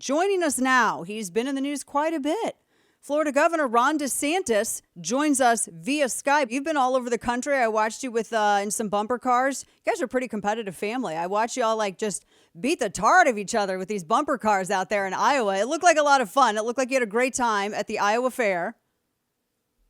Joining us now, he's been in the news quite a bit. Florida Governor Ron DeSantis joins us via Skype. You've been all over the country. I watched you with in some bumper cars. You guys are a pretty competitive family. I watched you all just beat the tar out of each other with these bumper cars out there in Iowa. It looked like a lot of fun. It looked like you had a great time at the Iowa Fair.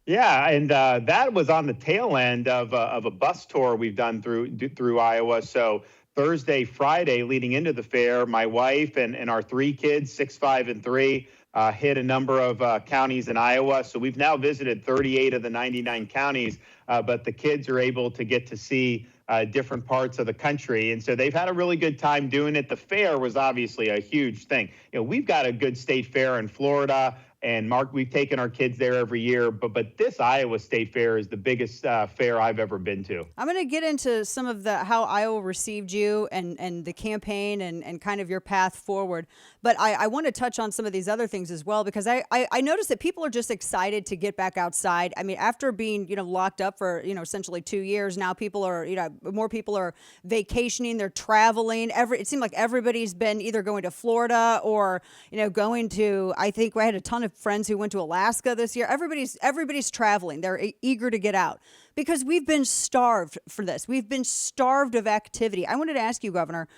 Yeah, and that was on the tail end of a bus tour we've done through Iowa. So Thursday, Friday, leading into the fair, my wife and our three kids, 6, 5, and 3, hit a number of counties in Iowa. So we've now visited 38 of the 99 counties, but the kids are able to get to see different parts of the country. And so they've had a really good time doing it. The fair was obviously a huge thing. We've got a good state fair in Florida. And Mark, we've taken our kids there every year, but this Iowa State Fair is the biggest fair I've ever been to. I'm going to get into some of how Iowa received you and the campaign and kind of your path forward. But I want to touch on some of these other things as well, because I noticed that people are just excited to get back outside. I mean, after being, locked up for, essentially 2 years, now people are, more people are vacationing, they're traveling. It seemed like everybody's been either going to Florida or, going to, I think I had a ton of friends who went to Alaska this year. Everybody's traveling. They're eager to get out because we've been starved for this. We've been starved of activity. I wanted to ask you, Governor,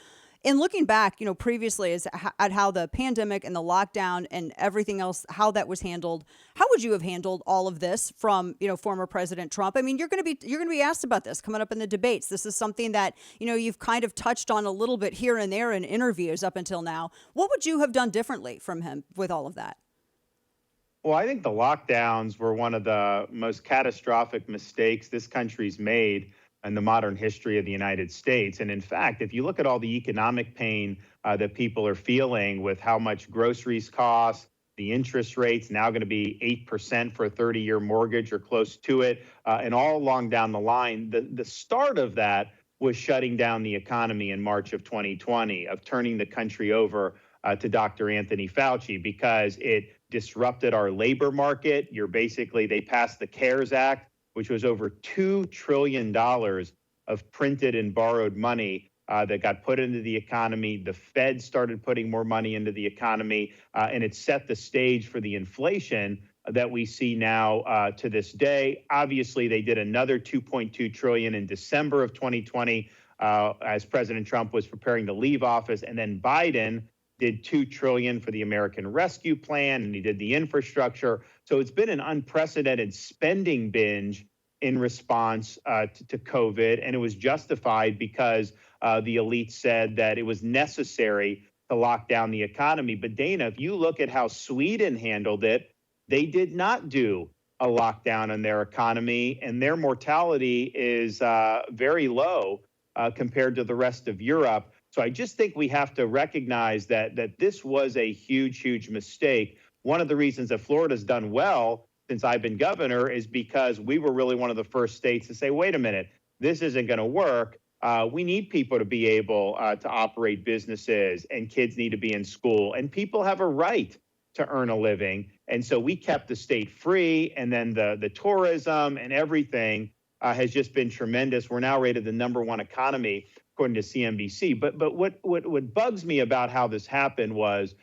in looking back, previously at how the pandemic and the lockdown and everything else, how that was handled, how would you have handled all of this from, former President Trump? I mean, you're going to be asked about this coming up in the debates. This is something that, you've kind of touched on a little bit here and there in interviews up until now. What would you have done differently from him with all of that? Well, I think the lockdowns were one of the most catastrophic mistakes this country's made in the modern history of the United States. And in fact, if you look at all the economic pain that people are feeling with how much groceries cost, the interest rates now going to be 8% for a 30-year mortgage or close to it, and all along down the line, the start of that was shutting down the economy in March of 2020, of turning the country over to Dr. Anthony Fauci, because it disrupted our labor market. They passed the CARES Act, which was over $2 trillion of printed and borrowed money that got put into the economy. The Fed started putting more money into the economy, and it set the stage for the inflation that we see now to this day. Obviously, they did another $2.2 trillion in December of 2020 as President Trump was preparing to leave office, and then Biden did $2 trillion for the American Rescue Plan, and he did the infrastructure. So it's been an unprecedented spending binge in response to COVID, and it was justified because the elite said that it was necessary to lock down the economy. But Dana, if you look at how Sweden handled it, they did not do a lockdown in their economy, and their mortality is very low compared to the rest of Europe. So I just think we have to recognize that this was a huge, huge mistake. One of the reasons that Florida's done well since I've been governor is because we were really one of the first states to say, wait a minute, this isn't going to work. We need people to be able to operate businesses, and kids need to be in school, and people have a right to earn a living. And so we kept the state free, and then the tourism and everything has just been tremendous. We're now rated the #1 economy according to CNBC. But what bugs me about how this happened was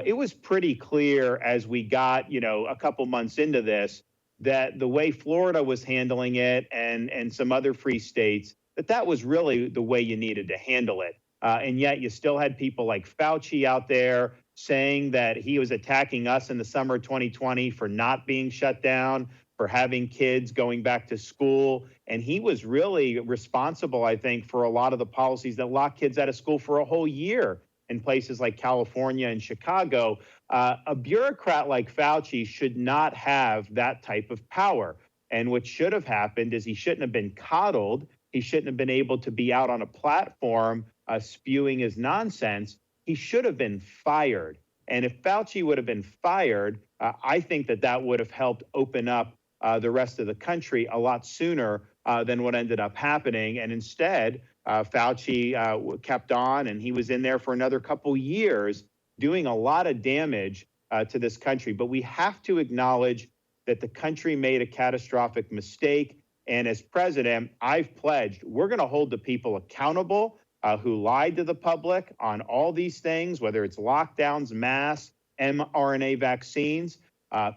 it was pretty clear as we got, a couple months into this, that the way Florida was handling it and some other free states, that was really the way you needed to handle it. And yet you still had people like Fauci out there saying that he was attacking us in the summer of 2020 for not being shut down, for having kids going back to school. And he was really responsible, I think, for a lot of the policies that locked kids out of school for a whole year in places like California and Chicago. A bureaucrat like Fauci should not have that type of power. And what should have happened is he shouldn't have been coddled. He shouldn't have been able to be out on a platform spewing his nonsense. He should have been fired. And if Fauci would have been fired, I think that would have helped open up the rest of the country a lot sooner than what ended up happening. And instead, Fauci kept on, and he was in there for another couple years doing a lot of damage to this country. But we have to acknowledge that the country made a catastrophic mistake. And as president, I've pledged we're going to hold the people accountable. who lied to the public on all these things, whether it's lockdowns, masks, mRNA vaccines,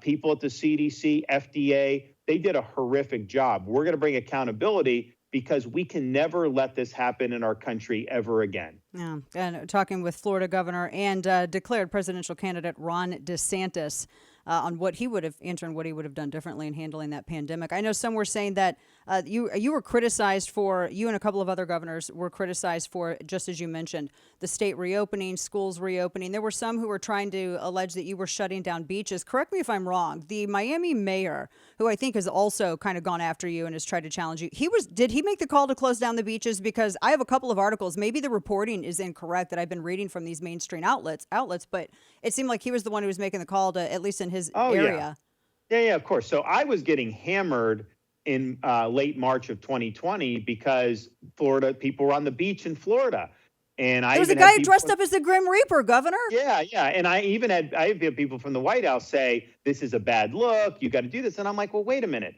people at the CDC, FDA, they did a horrific job. We're going to bring accountability because we can never let this happen in our country ever again. Yeah, and talking with Florida Governor and declared presidential candidate Ron DeSantis on what he would have answered, what he would have done differently in handling that pandemic. I know some were saying that you were criticized for, you and a couple of other governors were criticized for, just as you mentioned, the state reopening, schools reopening. There were some who were trying to allege that you were shutting down beaches. Correct me if I'm wrong. The Miami mayor, who I think has also kind of gone after you and has tried to challenge you, did he make the call to close down the beaches? Because I have a couple of articles, maybe the reporting is incorrect, that I've been reading from these mainstream outlets, but it seemed like he was the one who was making the call to, at least in his area. Yeah, of course. So I was getting hammered in late March of 2020 because Florida people were on the beach in Florida. And there was a guy dressed up as the Grim Reaper, Governor. Yeah. And I had people from the White House say, this is a bad look. You got to do this. And I'm like, well, wait a minute.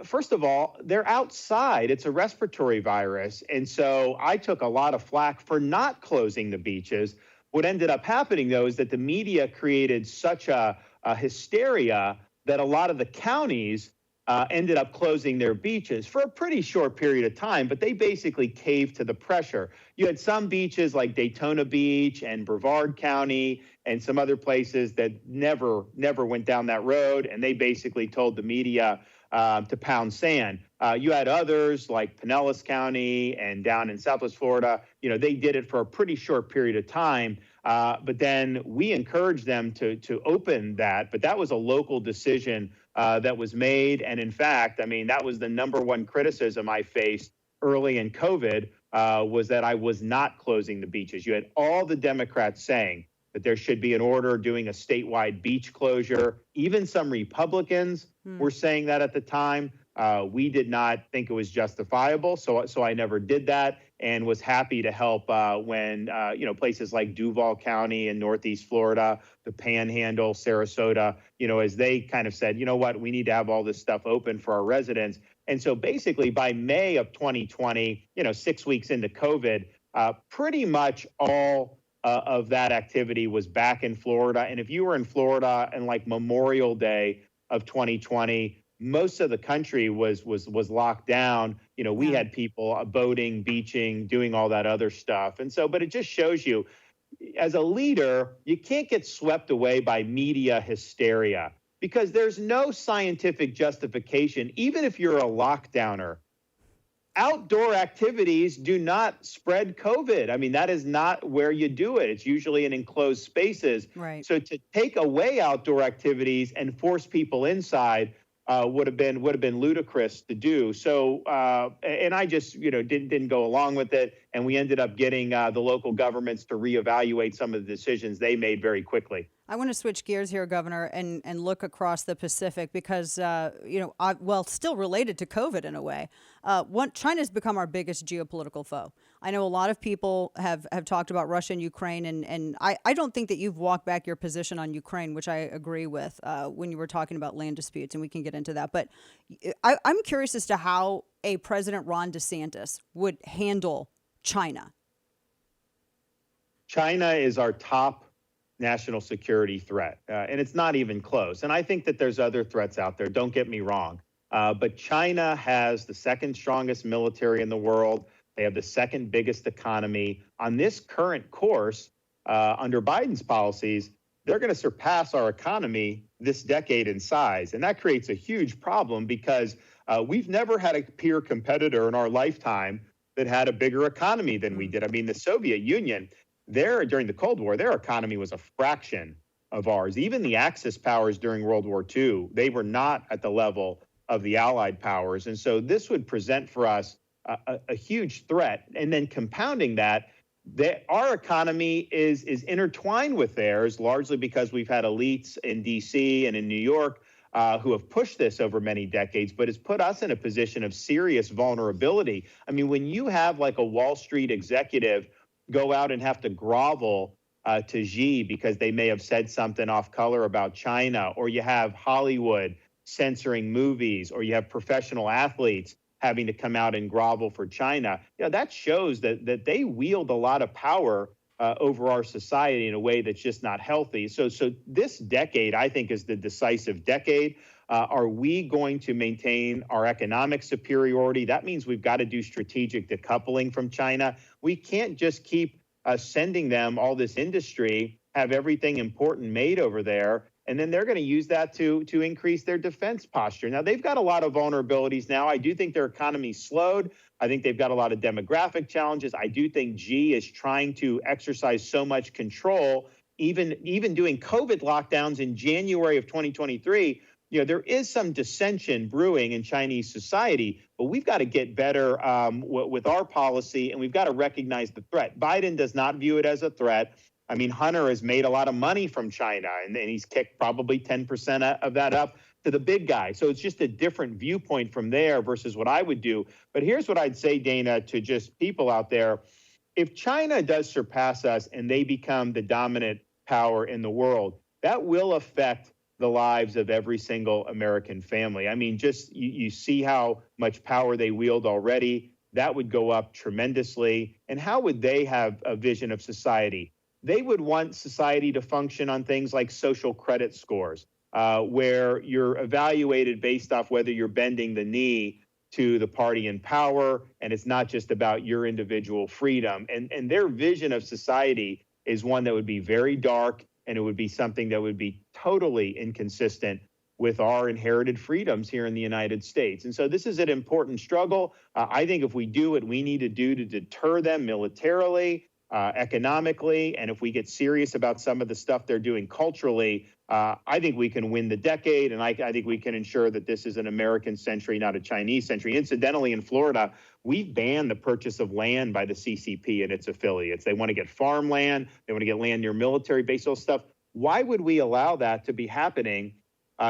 First of all, they're outside. It's a respiratory virus. And so I took a lot of flack for not closing the beaches. What ended up happening, though, is that the media created such a hysteria that a lot of the counties ended up closing their beaches for a pretty short period of time, but they basically caved to the pressure. You had some beaches like Daytona Beach and Brevard County and some other places that never went down that road, and they basically told the media to pound sand. You had others like Pinellas County and down in Southwest Florida. They did it for a pretty short period of time, but then we encouraged them to open that. But that was a local decision that was made. And in fact, I mean, that was the number one criticism I faced early in COVID was that I was not closing the beaches. You had all the Democrats saying that there should be an order doing a statewide beach closure. Even some Republicans were saying that at the time. We did not think it was justifiable, so I never did that, and was happy to help when places like Duval County in Northeast Florida, the Panhandle, Sarasota, as they kind of said, you know what, we need to have all this stuff open for our residents. And so basically by May of 2020, 6 weeks into COVID, pretty much all of that activity was back in Florida. And if you were in Florida and like Memorial Day of 2020, most of the country was locked down. We had people boating, beaching, doing all that other stuff. And so, but it just shows you, as a leader, you can't get swept away by media hysteria because there's no scientific justification, even if you're a lockdowner. Outdoor activities do not spread COVID. I mean, that is not where you do it. It's usually in enclosed spaces. Right. So to take away outdoor activities and force people inside would have been ludicrous to do. So, and I just, didn't go along with it. And we ended up getting the local governments to reevaluate some of the decisions they made very quickly. I want to switch gears here, Governor, and look across the Pacific because, still related to COVID in a way. China's become our biggest geopolitical foe. I know a lot of people have talked about Russia and Ukraine, and I don't think that you've walked back your position on Ukraine, which I agree with when you were talking about land disputes, and we can get into that. But I'm curious as to how a President Ron DeSantis would handle China. China is our top national security threat, and it's not even close. And I think that there's other threats out there, don't get me wrong. But China has the second strongest military in the world. They have the second biggest economy. On this current course, under Biden's policies, they're going to surpass our economy this decade in size. And that creates a huge problem because we've never had a peer competitor in our lifetime that had a bigger economy than we did. I mean, the Soviet Union, during the Cold War, their economy was a fraction of ours. Even the Axis powers during World War II, they were not at the level of the Allied powers. And so this would present for us a huge threat. And then compounding that, our economy is intertwined with theirs, largely because we've had elites in D.C. and in New York who have pushed this over many decades, but has put us in a position of serious vulnerability. I mean, when you have like a Wall Street executive go out and have to grovel to Xi because they may have said something off color about China, or you have Hollywood censoring movies, or you have professional athletes having to come out and grovel for China. That shows that they wield a lot of power over our society in a way that's just not healthy. So this decade, I think, is the decisive decade. Are we going to maintain our economic superiority? That means we've got to do strategic decoupling from China. We can't just keep sending them all this industry, have everything important made over there, and then they're going to use that to increase their defense posture. Now, they've got a lot of vulnerabilities now. I do think their economy slowed. I think they've got a lot of demographic challenges. I do think Xi is trying to exercise so much control, even doing COVID lockdowns in January of 2023. There is some dissension brewing in Chinese society, but we've got to get better with our policy, and we've got to recognize the threat. Biden does not view it as a threat. I mean, Hunter has made a lot of money from China, and he's kicked probably 10% of that up to the big guy. So it's just a different viewpoint from there versus what I would do. But here's what I'd say, Dana, to just people out there. If China does surpass us and they become the dominant power in the world, that will affect the lives of every single American family. I mean, just you see how much power they wield already. That would go up tremendously. And how would they have a vision of society? They would want society to function on things like social credit scores, where you're evaluated based off whether you're bending the knee to the party in power, and it's not just about your individual freedom. And their vision of society is one that would be very dark, and it would be something that would be totally inconsistent with our inherited freedoms here in the United States. And so this is an important struggle. I think if we do what we need to do to deter them militarily, economically, and if we get serious about some of the stuff they're doing culturally, I think we can win the decade, and I think we can ensure that this is an American century, not a Chinese century. Incidentally, in Florida, we've banned the purchase of land by the CCP and its affiliates. They want to get farmland, they want to get land near military base, all stuff. Why would we allow that to be happening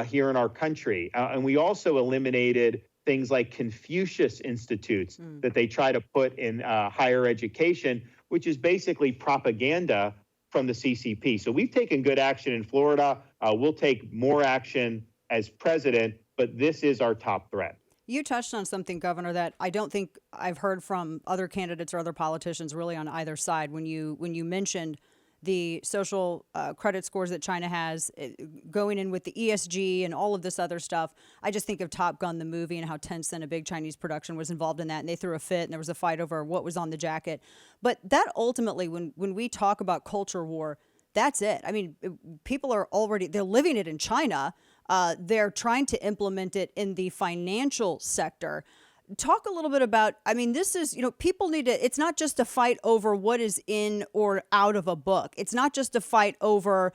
here in our country? And we also eliminated things like Confucius institutes that they try to put in higher education, which is basically propaganda from the CCP. So we've taken good action in Florida. We'll take more action as president, but this is our top threat. You touched on something, Governor, that I don't think I've heard from other candidates or other politicians really on either side. When you mentioned the social credit scores that China has, going in with the ESG and all of this other stuff, I just think of Top Gun, the movie, and how Tencent, a big Chinese production, was involved in that, and they threw a fit, and there was a fight over what was on the jacket. But that ultimately, when we talk about culture war, that's it. I mean, people are they're living it in China. They're trying to implement it in the financial sector. Talk a little bit about, I mean, this is, people need to, it's not just a fight over what is in or out of a book. It's not just a fight over,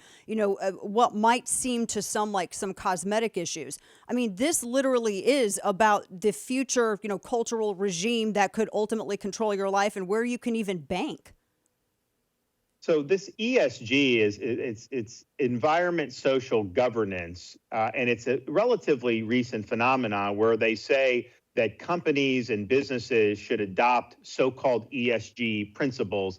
what might seem to some like some cosmetic issues. I mean, this literally is about the future, cultural regime that could ultimately control your life and where you can even bank. So this ESG it's environment, social governance, and it's a relatively recent phenomenon where they say that companies and businesses should adopt so-called ESG principles.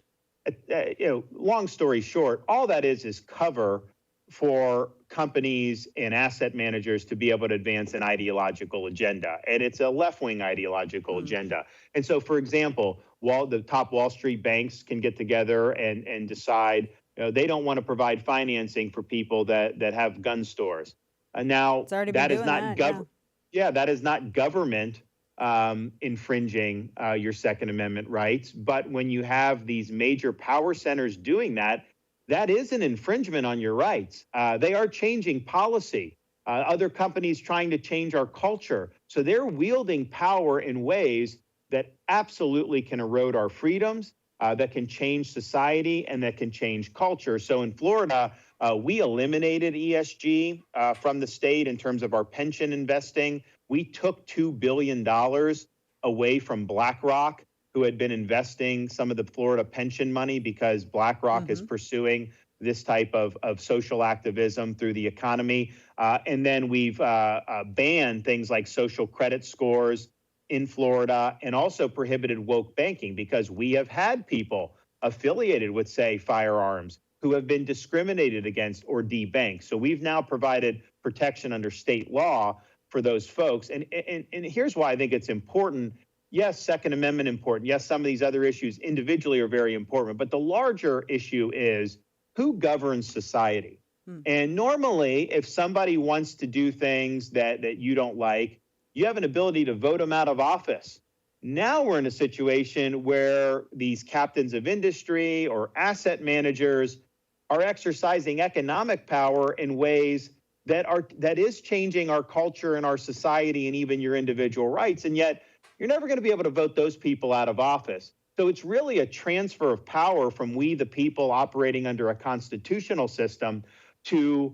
Long story short, all that is cover for companies and asset managers to be able to advance an ideological agenda. And it's a left-wing ideological agenda. And so, for example, the top Wall Street banks can get together and decide they don't want to provide financing for people that have gun stores. Now, that is not that is not government infringing your Second Amendment rights. But when you have these major power centers doing that, that is an infringement on your rights. They are changing policy. Other companies trying to change our culture. So they're wielding power in ways that absolutely can erode our freedoms, that can change society, and that can change culture. So in Florida, we eliminated ESG from the state in terms of our pension investing. We took $2 billion away from BlackRock, who had been investing some of the Florida pension money because BlackRock is pursuing this type of social activism through the economy. And then we've banned things like social credit scores in Florida and also prohibited woke banking because we have had people affiliated with, say, firearms who have been discriminated against or debanked. So we've now provided protection under state law for those folks. And here's why I think it's important. Yes, Second Amendment important. Yes, some of these other issues individually are very important. But the larger issue is who governs society. And normally, if somebody wants to do things that you don't like, you have an ability to vote them out of office. Now we're in a situation where these captains of industry or asset managers are exercising economic power in ways that is changing our culture and our society and even your individual rights. And yet you're never going to be able to vote those people out of office. So it's really a transfer of power from we, the people operating under a constitutional system, to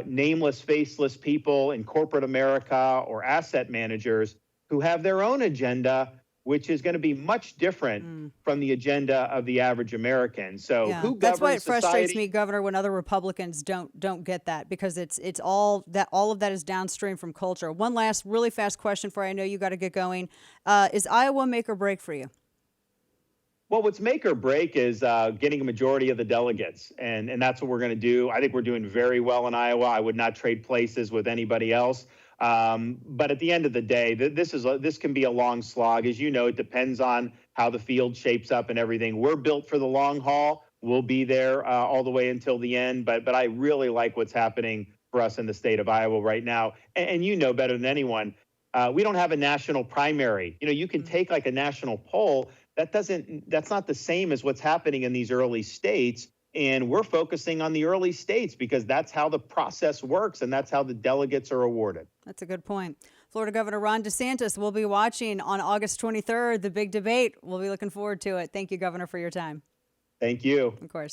nameless, faceless people in corporate America or asset managers who have their own agenda, which is going to be much different from the agenda of the average American. So who governs that's why it frustrates society? me, Governor, when other Republicans don't get that, because it's all of that is downstream from culture. One last really fast question for you. I know you got to get going. Is Iowa make or break for you? Well, what's make or break is getting a majority of the delegates, and that's what we're going to do. I think we're doing very well in Iowa. I would not trade places with anybody else. But at the end of the day, this can be a long slog. As you know, it depends on how the field shapes up and everything. We're built for the long haul. We'll be there all the way until the end. But I really like what's happening for us in the state of Iowa right now. And you know better than anyone, we don't have a national primary. You know, you can take like a national poll. That's not the same as what's happening in these early states. And we're focusing on the early states because that's how the process works and that's how the delegates are awarded. That's a good point. Florida Governor Ron DeSantis will be watching on August 23rd, the big debate. We'll be looking forward to it. Thank you, Governor, for your time. Thank you. Of course.